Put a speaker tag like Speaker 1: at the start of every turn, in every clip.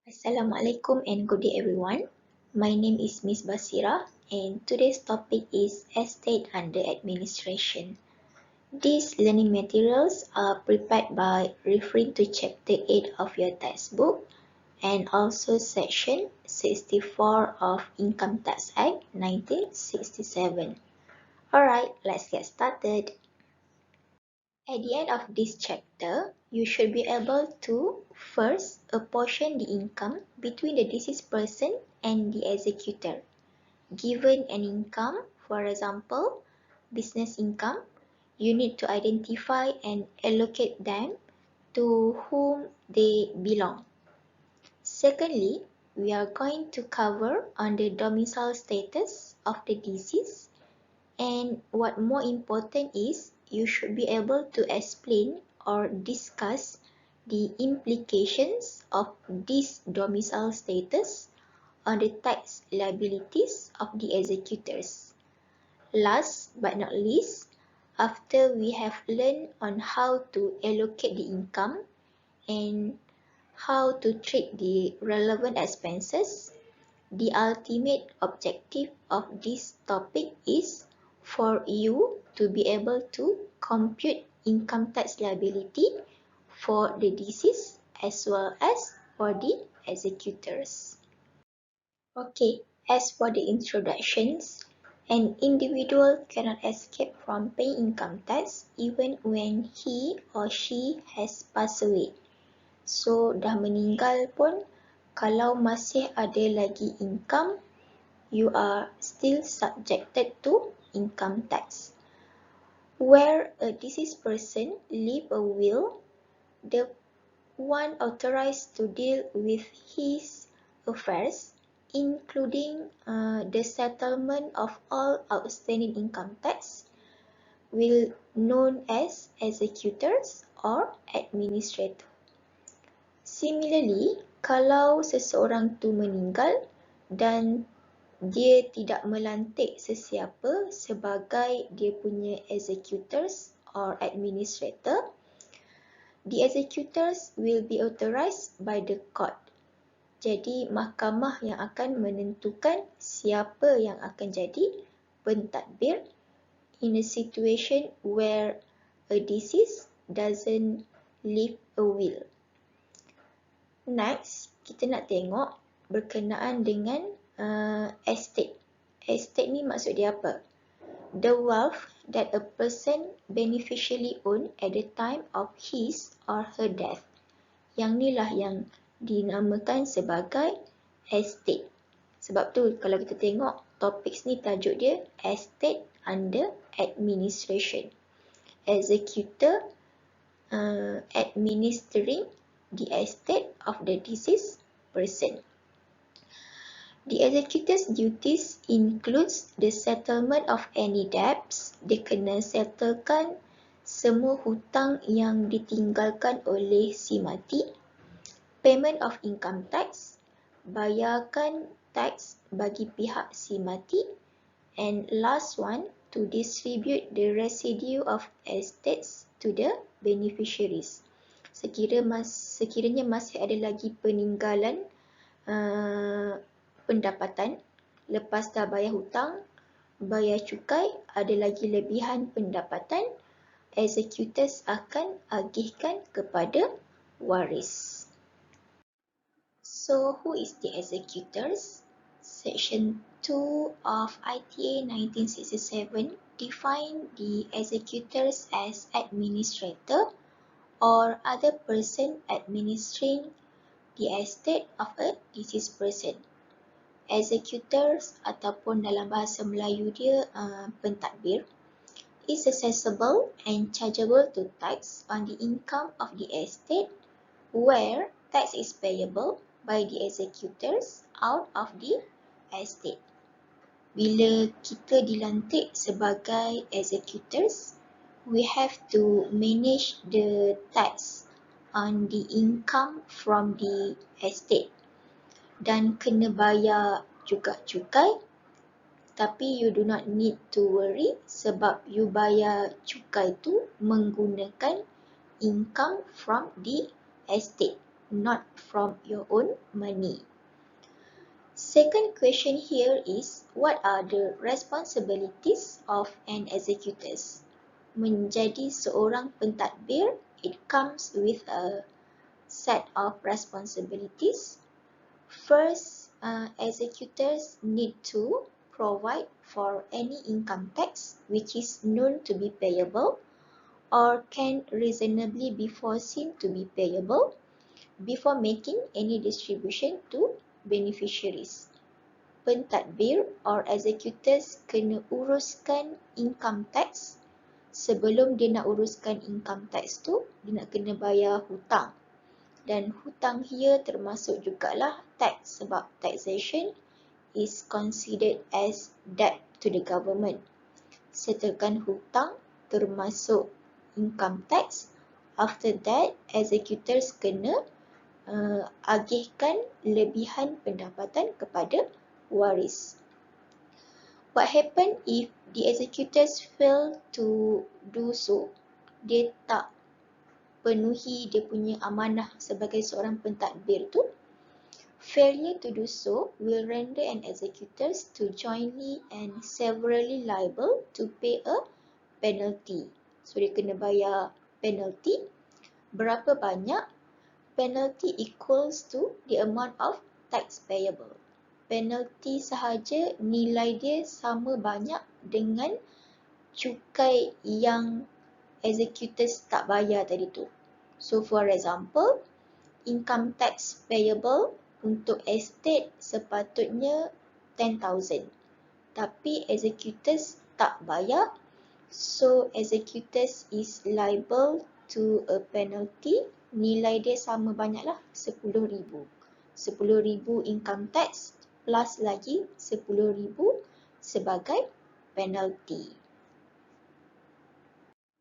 Speaker 1: Assalamualaikum and good day everyone. My name is Miss Basira and today's topic is Estate Under Administration. These learning materials are prepared by referring to Chapter 8 of your textbook and also Section 64 of Income Tax Act 1967. Alright, let's get started. At the end of this chapter, you should be able to first apportion the income between the deceased person and the executor. Given an income, for example, business income, you need to identify and allocate them to whom they belong. Secondly, we are going to cover on the domicile status of the deceased, and what more important is, you should be able to explain or discuss the implications of this domicile status on the tax liabilities of the executors. Last but not least, after we have learned on how to allocate the income and how to treat the relevant expenses, the ultimate objective of this topic is for you to be able to compute income tax liability for the deceased as well as for the executors. Okay, as for the introductions, an individual cannot escape from paying income tax even when he or she has passed away. So, dah meninggal pun, kalau masih ada lagi income, you are still subjected to income tax. Where a deceased person leave a will, the one authorized to deal with his affairs, including the settlement of all outstanding income tax, will known as executors or administrator. Similarly, kalau seseorang tu meninggal dan dia tidak melantik sesiapa sebagai dia punya executors or administrator, the executors will be authorized by the court. Jadi, mahkamah yang akan menentukan siapa yang akan jadi pentadbir in a situation where a deceased doesn't leave a will. Next, kita nak tengok berkenaan dengan estate. Estate ni maksud dia apa? The wealth that a person beneficially own at the time of his or her death. Yang ni lah yang dinamakan sebagai estate. Sebab tu kalau kita tengok topik ni tajuk dia Estate Under Administration. Executor administering the estate of the deceased person. The executor's duties includes the settlement of any debts. Dia kena settlekan semua hutang yang ditinggalkan oleh si mati. Payment of income tax, bayarkan tax bagi pihak si mati. And last one, to distribute the residue of estates to the beneficiaries. Sekiranya masih ada lagi peninggalan pendapatan, lepas dah bayar hutang, bayar cukai, ada lagi lebihan pendapatan, executors akan agihkan kepada waris. So, who is the executors? Section 2 of ITA 1967 define the executors as administrator or other person administering the estate of a deceased person. Executors ataupun dalam bahasa Melayu dia pentadbir is assessable and chargeable to tax on the income of the estate where tax is payable by the executors out of the estate. Bila kita dilantik sebagai executors, we have to manage the tax on the income from the estate dan kena bayar juga cukai, tapi you do not need to worry sebab you bayar cukai tu menggunakan income from the estate. not from your own money. Second question here is, what are the responsibilities of an executors? Menjadi seorang pentadbir, it comes with a set of responsibilities. First, executors need to provide for any income tax which is known to be payable or can reasonably be foreseen to be payable before making any distribution to beneficiaries. Pentadbir or executors kena uruskan income tax. Sebelum dia nak uruskan income tax tu, dia nak kena bayar hutang. Dan hutang here termasuk jugalah tax, sebab taxation is considered as debt to the government. Setelkan hutang termasuk income tax. After that, executors kena agihkan lebihan pendapatan kepada waris. What happen if the executors fail to do so? Dia tak penuhi dia punya amanah sebagai seorang pentadbir tu. Failure to do so will render an executors to jointly and severally liable to pay a penalty. So dia kena bayar penalty. Berapa banyak? Penalty equals to the amount of tax payable. Penalty sahaja nilai dia sama banyak dengan cukai yang executors tak bayar tadi tu. So for example, income tax payable untuk estate sepatutnya 10,000. Tapi executors tak bayar, so executors is liable to a penalty. Nilai dia sama banyaklah 10,000. 10,000 income tax plus lagi 10,000 sebagai penalty.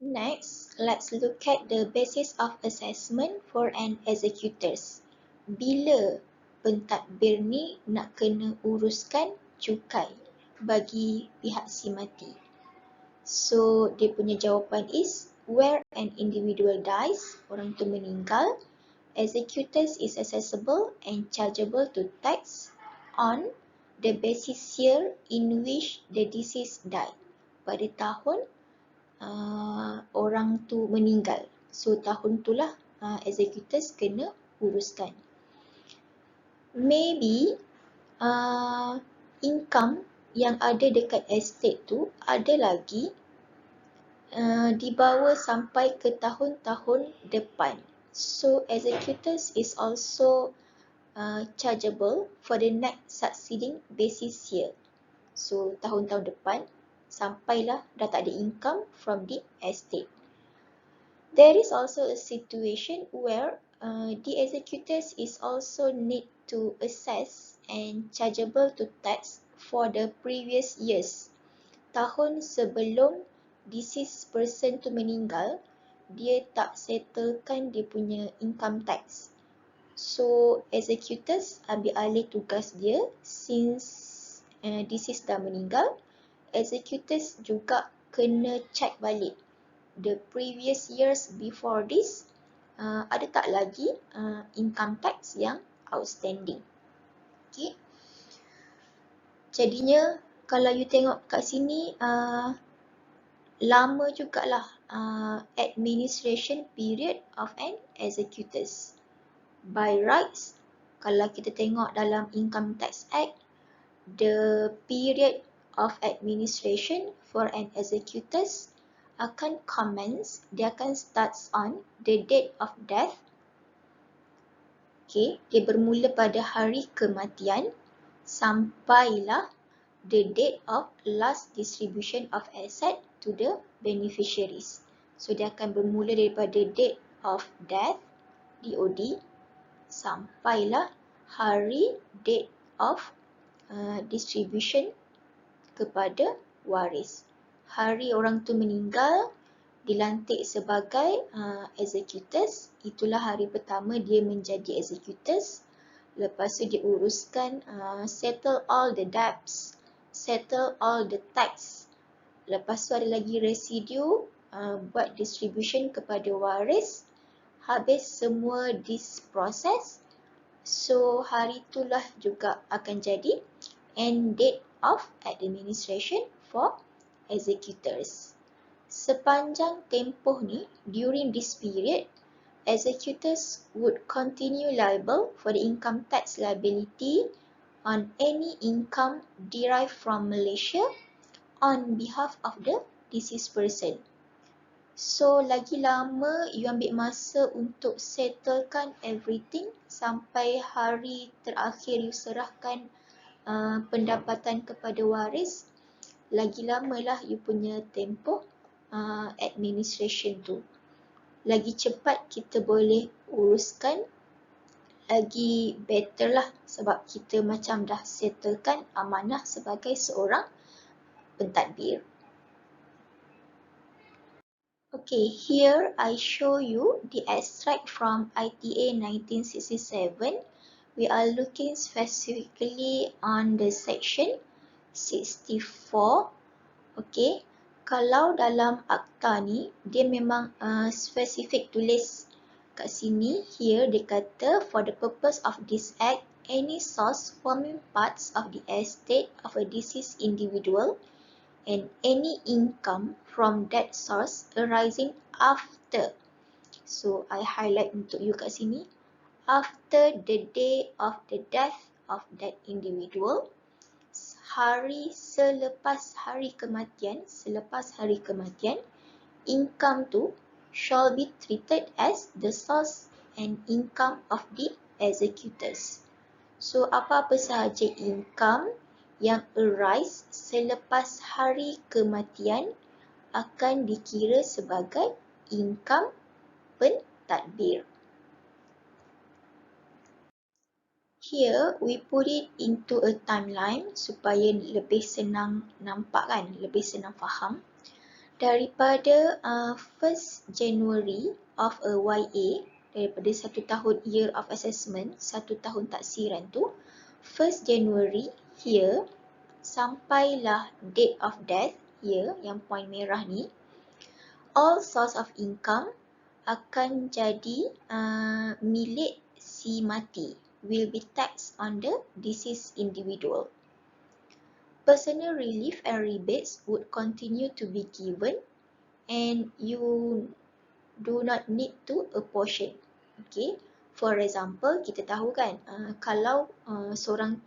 Speaker 1: Next, let's look at the basis of assessment for an executors. Bila pentadbir ni nak kena uruskan cukai bagi pihak si mati? So, dia punya jawapan is, where an individual dies, orang tu meninggal, executors is assessable and chargeable to tax on the basis year in which the deceased died. Pada tahun orang tu meninggal. So tahun tu lah executors kena uruskan. Maybe income yang ada dekat estate tu ada lagi dibawa sampai ke tahun-tahun depan. So executors is also chargeable for the next succeeding basis year. So tahun-tahun depan sampailah dah tak ada income from the estate. There is also a situation where the executors is also need to assess and chargeable to tax for the previous years. Tahun sebelum deceased person tu meninggal, dia tak settlekan dia punya income tax. So executors ambil alih tugas dia since deceased dah meninggal. Executors juga kena check balik the previous years before this, ada tak lagi income tax yang outstanding. Okay. Jadinya kalau you tengok kat sini lama jugalah administration period of an executors. By rights, kalau kita tengok dalam Income Tax Act, the period of administration for an executors akan commence, dia akan starts on the date of death. Okay, dia bermula pada hari kematian sampailah the date of last distribution of asset to the beneficiaries. So dia akan bermula daripada date of death, DOD, sampailah hari date of distribution kepada waris. Hari orang tu meninggal, dilantik sebagai executors, itulah hari pertama dia menjadi executors. Lepas tu dia uruskan settle all the debts, settle all the tax. Lepas tu ada lagi residu, buat distribution kepada waris. habis semua this process, so hari itulah juga akan jadi end date of administration for executors. Sepanjang tempoh ni, during this period, executors would continue liable for the income tax liability on any income derived from Malaysia on behalf of the deceased person. So, lagi lama you ambil masa untuk settlekan everything sampai hari terakhir you serahkan pendapatan kepada waris, lagi lamalah you punya tempoh administration tu. Lagi cepat kita boleh uruskan, lagi better lah, sebab kita macam dah settlekan amanah sebagai seorang pentadbir. Okay, here I show you the extract from ITA 1967. We are looking specifically on the section 64. Okay, kalau dalam akta ni, dia memang spesifik tulis kat sini. Here dia kata, for the purpose of this act, any source forming parts of the estate of a deceased individual and any income from that source arising after. So, I highlight untuk you kat sini. After the day of the death of that individual, hari selepas hari kematian, income tu shall be treated as the source and income of the executors. So, apa-apa sahaja income yang arise selepas hari kematian akan dikira sebagai income pentadbir. Here, we put it into a timeline supaya lebih senang nampak kan, lebih senang faham. Daripada 1st January of a YA, daripada 1 tahun year of assessment, 1 tahun taksiran tu, 1st January here, sampailah date of death here, yang poin merah ni, all source of income akan jadi milik si mati, will be taxed on the deceased individual. Personal relief and rebates would continue to be given and you do not need to apportion. Okay, for example, kita tahu kan, kalau seorang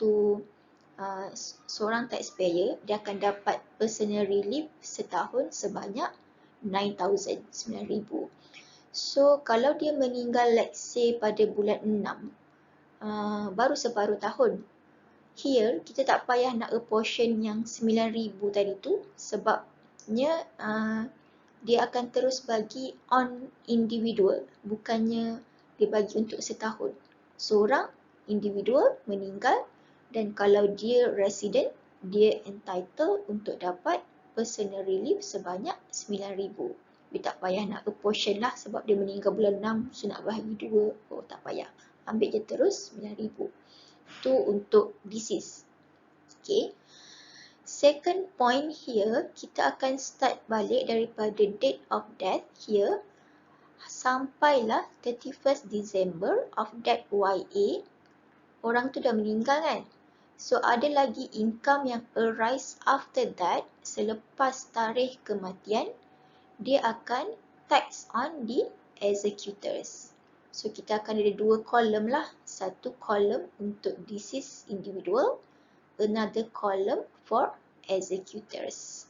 Speaker 1: taxpayer, dia akan dapat personal relief setahun sebanyak 9,000, 9,000. So, kalau dia meninggal let's say pada bulan 6, baru separuh tahun. Here, kita tak payah nak apportion yang 9,000 tadi tu, sebabnya dia akan terus bagi on individual, bukannya dia bagi untuk setahun. Seorang individual meninggal dan kalau dia resident, dia entitled untuk dapat personal relief sebanyak 9,000. Dia tak payah nak apportion lah sebab dia meninggal bulan 6, so nak bahagi 2, oh tak payah. Ambil je terus 9,000. Itu untuk deceased. Okay. Second point here, kita akan start balik daripada date of death here sampailah 31st December of that YA. Orang tu dah meninggal kan? So, ada lagi income yang arise after that, selepas tarikh kematian, dia akan tax on the executors. So, kita akan ada 2 kolom lah. Satu kolom untuk deceased individual, another column for executors.